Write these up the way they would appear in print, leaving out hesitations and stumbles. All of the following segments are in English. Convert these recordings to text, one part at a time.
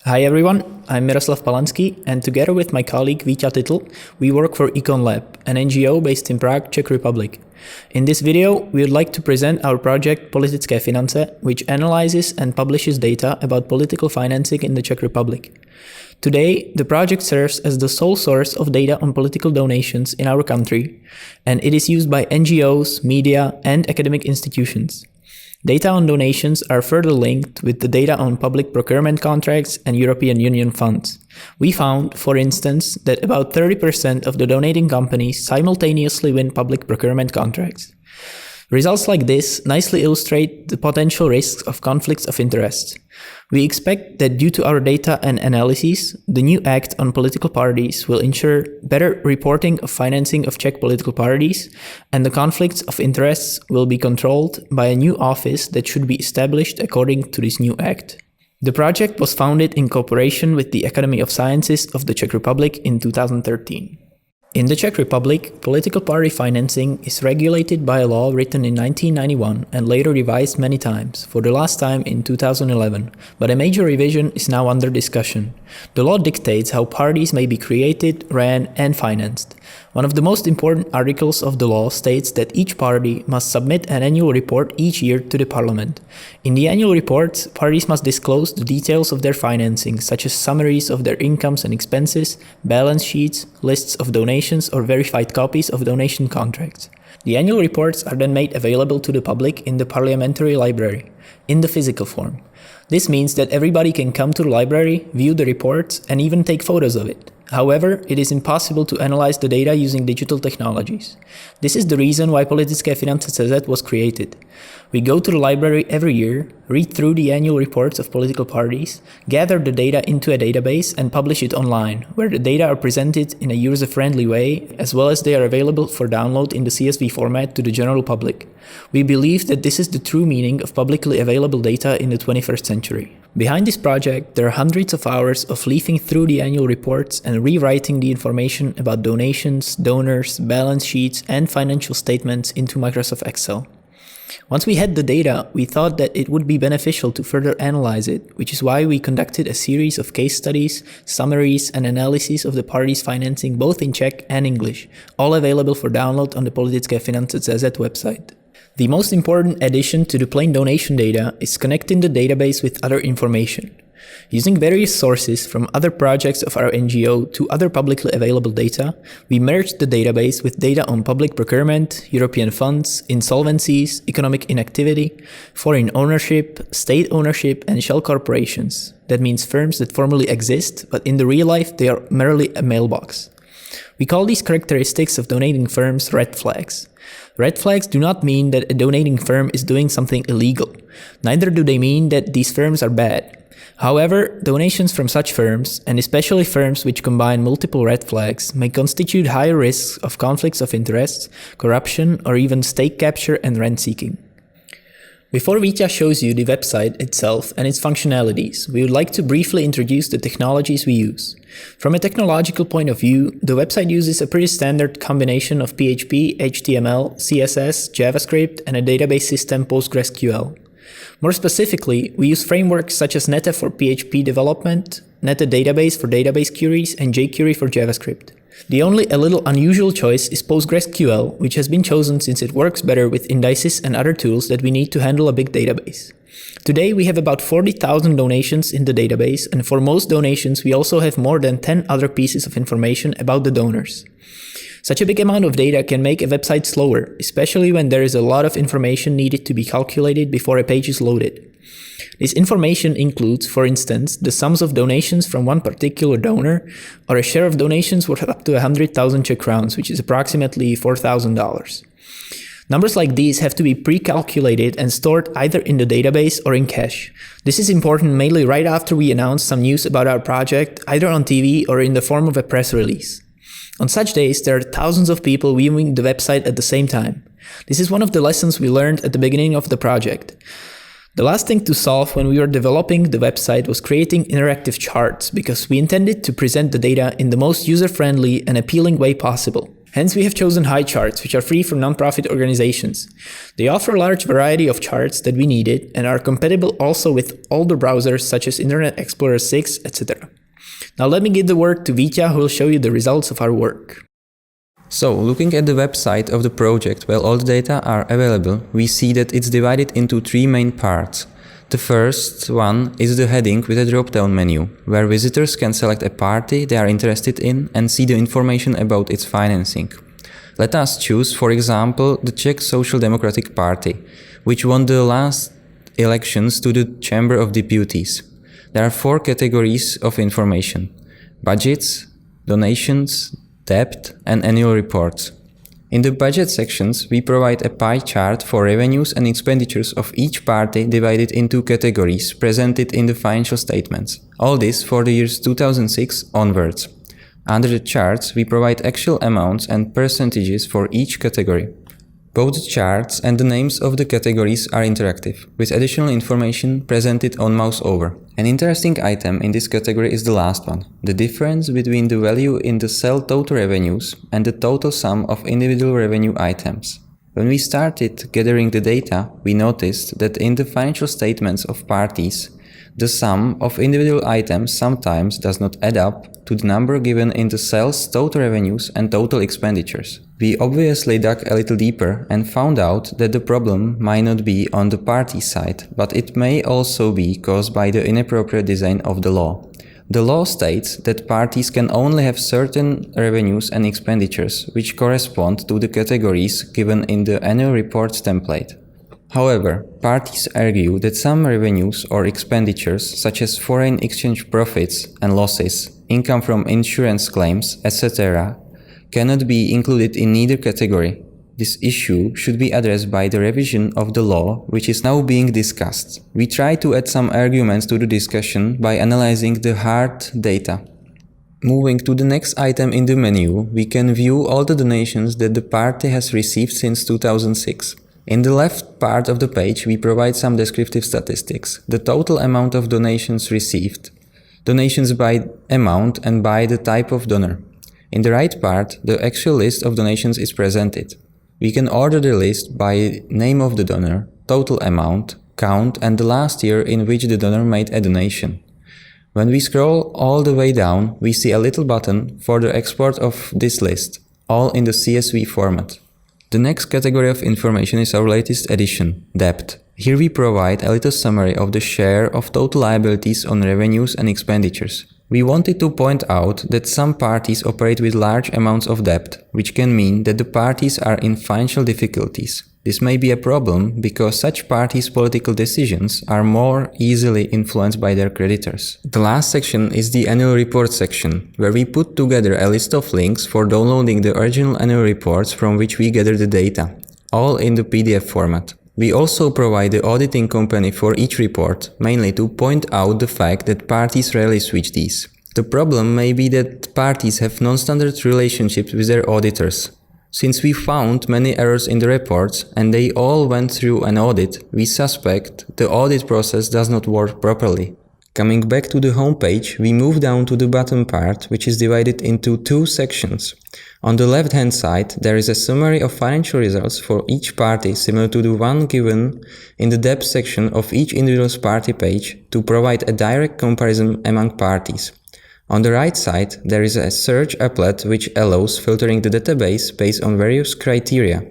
Hi everyone, I'm Miroslav Palansky, and together with my colleague Vítě Titl, we work for Econ Lab, an NGO based in Prague, Czech Republic. In this video, we would like to present our project Politické finance, which analyzes and publishes data about political financing in the Czech Republic. Today, the project serves as the sole source of data on political donations in our country, and it is used by NGOs, media, and academic institutions. Data on donations are further linked with the data on public procurement contracts and European Union funds. We found, for instance, that about 30% of the donating companies simultaneously win public procurement contracts. Results like this nicely illustrate the potential risks of conflicts of interest. We expect that due to our data and analyses, the new Act on Political Parties will ensure better reporting of financing of Czech political parties, and the conflicts of interests will be controlled by a new office that should be established according to this new Act. The project was founded in cooperation with the Academy of Sciences of the Czech Republic in 2013. In the Czech Republic, political party financing is regulated by a law written in 1991 and later revised many times, for the last time in 2011, but a major revision is now under discussion. The law dictates how parties may be created, ran, and financed. One of the most important articles of the law states that each party must submit an annual report each year to the parliament. In the annual reports, parties must disclose the details of their financing, such as summaries of their incomes and expenses, balance sheets, lists of donations, or verified copies of donation contracts. The annual reports are then made available to the public in the parliamentary library, in the physical form. This means that everybody can come to the library, view the reports, and even take photos of it. However, it is impossible to analyze the data using digital technologies. This is the reason why Politické finance.cz was created. We go to the library every year, read through the annual reports of political parties, gather the data into a database and publish it online, where the data are presented in a user-friendly way, as well as they are available for download in the CSV format to the general public. We believe that this is the true meaning of publicly available data in the 21st century. Behind this project, there are hundreds of hours of leafing through the annual reports and rewriting the information about donations, donors, balance sheets, and financial statements into Microsoft Excel. Once we had the data, we thought that it would be beneficial to further analyze it, which is why we conducted a series of case studies, summaries, and analyses of the parties' financing both in Czech and English, all available for download on the Politické finance.cz website. The most important addition to the plain donation data is connecting the database with other information. Using various sources from other projects of our NGO to other publicly available data, we merged the database with data on public procurement, European funds, insolvencies, economic inactivity, foreign ownership, state ownership, and shell corporations. That means firms that formally exist, but in the real life they are merely a mailbox. We call these characteristics of donating firms red flags. Red flags do not mean that a donating firm is doing something illegal. Neither do they mean that these firms are bad. However, donations from such firms, and especially firms which combine multiple red flags, may constitute higher risks of conflicts of interest, corruption, or even stake capture and rent-seeking. Before Vítě shows you the website itself and its functionalities, we would like to briefly introduce the technologies we use. From a technological point of view, the website uses a pretty standard combination of PHP, HTML, CSS, JavaScript, and a database system PostgreSQL. More specifically, we use frameworks such as Nete for PHP development, Nete Database for database queries, and jQuery for JavaScript. The only a little unusual choice is PostgreSQL, which has been chosen since it works better with indices and other tools that we need to handle a big database. Today we have about 40,000 donations in the database, and for most donations we also have more than 10 other pieces of information about the donors. Such a big amount of data can make a website slower, especially when there is a lot of information needed to be calculated before a page is loaded. This information includes, for instance, the sums of donations from one particular donor, or a share of donations worth up to 100,000 Czech crowns, which is approximately $4,000. Numbers like these have to be pre-calculated and stored either in the database or in cache. This is important mainly right after we announce some news about our project, either on TV or in the form of a press release. On such days, there are thousands of people viewing the website at the same time. This is one of the lessons we learned at the beginning of the project. The last thing to solve when we were developing the website was creating interactive charts, because we intended to present the data in the most user-friendly and appealing way possible. Hence, we have chosen High charts, which are free for nonprofit organizations. They offer a large variety of charts that we needed and are compatible also with older browsers such as Internet Explorer 6, etc. Now let me give the word to Vitya, who will show you the results of our work. So, looking at the website of the project where all the data are available, we see that it's divided into three main parts. The first one is the heading with a drop-down menu, where visitors can select a party they are interested in and see the information about its financing. Let us choose, for example, the Czech Social Democratic Party, which won the last elections to the Chamber of Deputies. There are four categories of information: budgets, donations, debt, and annual reports. In the budget sections, we provide a pie chart for revenues and expenditures of each party divided into categories presented in the financial statements. All this for the years 2006 onwards. Under the charts, we provide actual amounts and percentages for each category. Both the charts and the names of the categories are interactive, with additional information presented on mouse over. An interesting item in this category is the last one, the difference between the value in the cell total revenues and the total sum of individual revenue items. When we started gathering the data, we noticed that in the financial statements of parties, the sum of individual items sometimes does not add up to the number given in the cell's total revenues and total expenditures. We obviously dug a little deeper and found out that the problem might not be on the party side, but it may also be caused by the inappropriate design of the law. The law states that parties can only have certain revenues and expenditures which correspond to the categories given in the annual reports template. However, parties argue that some revenues or expenditures, such as foreign exchange profits and losses, income from insurance claims, etc., cannot be included in neither category. This issue should be addressed by the revision of the law, which is now being discussed. We try to add some arguments to the discussion by analyzing the hard data. Moving to the next item in the menu, we can view all the donations that the party has received since 2006. In the left part of the page, we provide some descriptive statistics, the total amount of donations received, donations by amount and by the type of donor. In the right part, the actual list of donations is presented. We can order the list by name of the donor, total amount, count, and the last year in which the donor made a donation. When we scroll all the way down, we see a little button for the export of this list, all in the CSV format. The next category of information is our latest addition, debt. Here we provide a little summary of the share of total liabilities on revenues and expenditures. We wanted to point out that some parties operate with large amounts of debt, which can mean that the parties are in financial difficulties. This may be a problem because such parties' political decisions are more easily influenced by their creditors. The last section is the annual report section, where we put together a list of links for downloading the original annual reports from which we gather the data, all in the PDF format. We also provide the auditing company for each report, mainly to point out the fact that parties rarely switch these. The problem may be that parties have non-standard relationships with their auditors. Since we found many errors in the reports and they all went through an audit, we suspect the audit process does not work properly. Coming back to the home page, we move down to the bottom part, which is divided into two sections. On the left-hand side, there is a summary of financial results for each party, similar to the one given in the debt section of each individual party page, to provide a direct comparison among parties. On the right side, there is a search applet which allows filtering the database based on various criteria.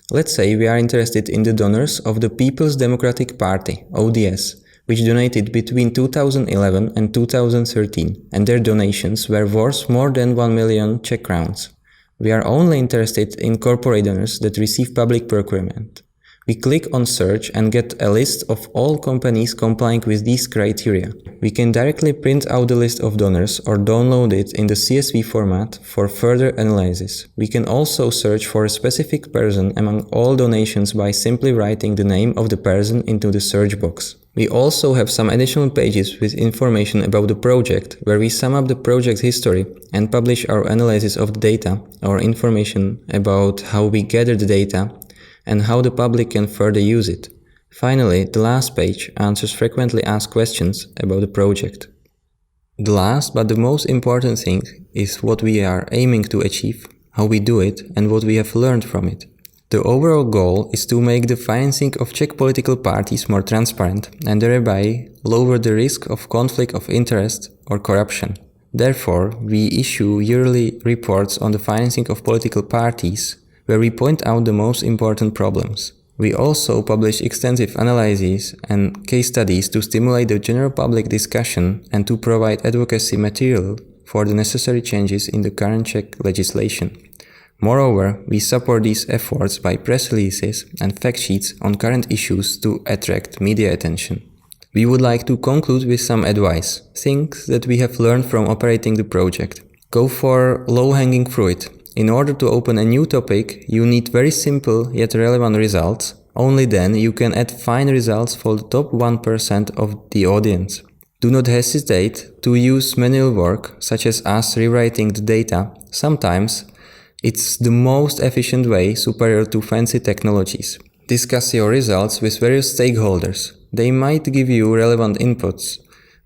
Let's say we are interested in the donors of the People's Democratic Party, ODS, which donated between 2011 and 2013, and their donations were worth more than 1 million Czech crowns. We are only interested in corporate donors that receive public procurement. We click on search and get a list of all companies complying with these criteria. We can directly print out the list of donors or download it in the CSV format for further analysis. We can also search for a specific person among all donations by simply writing the name of the person into the search box. We also have some additional pages with information about the project, where we sum up the project history and publish our analysis of the data, or information about how we gather the data, and how the public can further use it. Finally, the last page answers frequently asked questions about the project. The last but the most important thing is what we are aiming to achieve. how we do it, and what we have learned from it. The overall goal is to make the financing of Czech political parties more transparent and thereby lower the risk of conflict of interest or corruption. Therefore, we issue yearly reports on the financing of political parties where we point out the most important problems. We also publish extensive analyses and case studies to stimulate the general public discussion and to provide advocacy material for the necessary changes in the current Czech legislation. Moreover, we support these efforts by press releases and fact sheets on current issues to attract media attention. We would like to conclude with some advice, things that we have learned from operating the project. Go for low-hanging fruit. In order to open a new topic, you need very simple yet relevant results. Only then you can add fine results for the top 1% of the audience. Do not hesitate to use manual work, such as us rewriting the data. Sometimes it's the most efficient way, superior to fancy technologies. Discuss your results with various stakeholders. They might give you relevant inputs,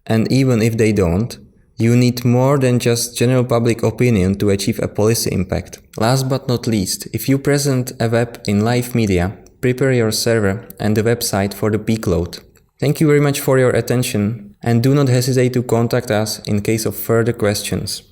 and even if they don't, you need more than just general public opinion to achieve a policy impact. Last but not least, if you present a web in live media, prepare your server and the website for the peak load. Thank you very much for your attention, and do not hesitate to contact us in case of further questions.